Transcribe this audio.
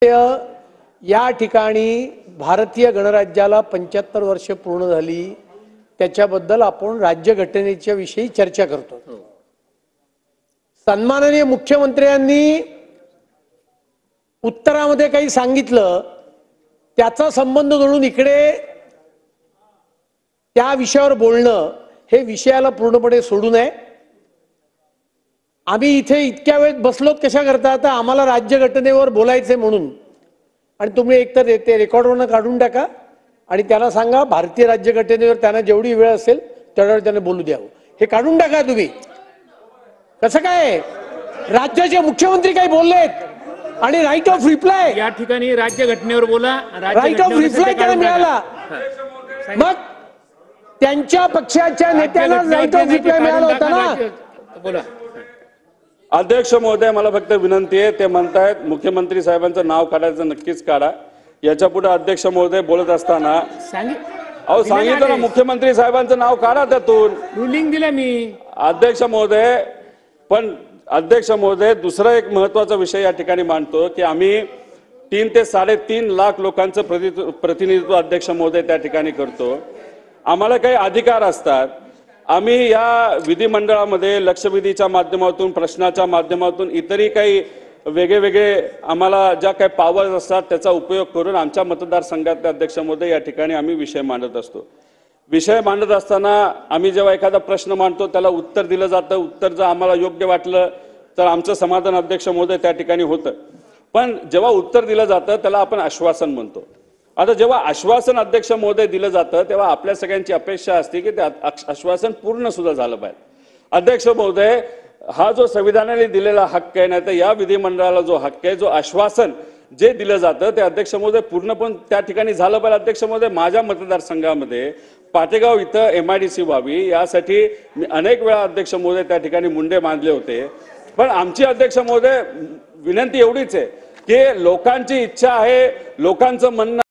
या ठिकाणी भारतीय गणराज्याला 75 वर्ष पूर्ण झाली, त्याच्याबद्दल आपण राज्यघटनेच्या विषयी चर्चा करतो। सन्माननीय मुख्यमंत्र्यांनी उत्तरामध्ये काही सांगितलं, त्याचा संबंध जोडून इकडे त्या विषयावर बोलणं हे विषयाला पूर्णपणे सोडू नये। आम्ही इथे इतक्या वेळ बसलोत कशा करता, आता आम्हाला राज्यघटनेवर बोलायचंय म्हणून, आणि तुम्ही एकतर ते रेकॉर्डवरनं काढून टाका आणि त्यांना सांगा भारतीय राज्यघटनेवर त्यांना जेवढी वेळ असेल तेवढ्यावर त्यांना बोलू द्यावं। हे काढून टाका तुम्ही। कसं काय, राज्याचे मुख्यमंत्री काही बोललेत आणि राईट ऑफ रिप्लाय या ठिकाणी राज्यघटनेवर बोला, राईट ऑफ रिप्लाय त्यांना मिळाला, मग त्यांच्या पक्षाच्या नेत्यांना राईट ऑफ रिप्लाय मिळाला होता ना। बोला अध्यक्ष महोदय, मला फक्त विनंती आहे, ते म्हणतायत मुख्यमंत्री साहेबांचं नाव काढायचं, नक्कीच काढा। याच्या पुढे अध्यक्ष महोदय बोलत असताना सांगितलं ना, मुख्यमंत्री साहेबांचं नाव काढा, त्यातून रुलिंग दिलं मी। अध्यक्ष महोदय, पण अध्यक्ष महोदय, दुसरा एक महत्त्वाचा विषय या ठिकाणी मांडतो की आम्ही 3 ते 3.5 लाख लोकांचं प्रतिनिधित्व अध्यक्ष महोदय त्या ठिकाणी करतो। आम्हाला काही अधिकार असतात। आम्ही या विधिमंडळामध्ये लक्षवेधीच्या माध्यमातून, प्रश्नाच्या माध्यमातून, इतरही काही वेगळे आम्हाला ज्या काही पॉवर्स असतात त्याचा उपयोग करून आमच्या मतदारसंघातले अध्यक्ष महोदय या ठिकाणी आम्ही विषय मांडत असतो। विषय मांडत असताना आम्ही जेव्हा एखादा प्रश्न मांडतो त्याला उत्तर दिलं जातं। उत्तर जर आम्हाला योग्य वाटलं तर आमचं समाधान अध्यक्ष महोदय त्या ठिकाणी होतं, पण जेव्हा उत्तर दिलं जातं त्याला आपण आश्वासन म्हणतो। आता जेव्हा आश्वासन अध्यक्ष महोदय दिलं जातं तेव्हा आपल्या सगळ्यांची अपेक्षा असते की ते आश्वासन पूर्ण सुद्धा झालं पाहिजे। अध्यक्ष महोदय, हा जो संविधानाने दिलेला हक्क आहे, नाही तर या विधिमंडळाला जो हक्क आहे, जो आश्वासन जे दिलं जातं ते अध्यक्ष महोदय पूर्णपणे त्या ठिकाणी झालं पाहिजे। अध्यक्ष महोदय, माझ्या मतदारसंघामध्ये पाटेगाव इथं MIDC व्हावी यासाठी मी अनेक वेळा अध्यक्ष महोदय त्या ठिकाणी मुंडे बांधले होते, पण आमची अध्यक्ष महोदय विनंती एवढीच आहे की लोकांची इच्छा आहे, लोकांचं म्हणणं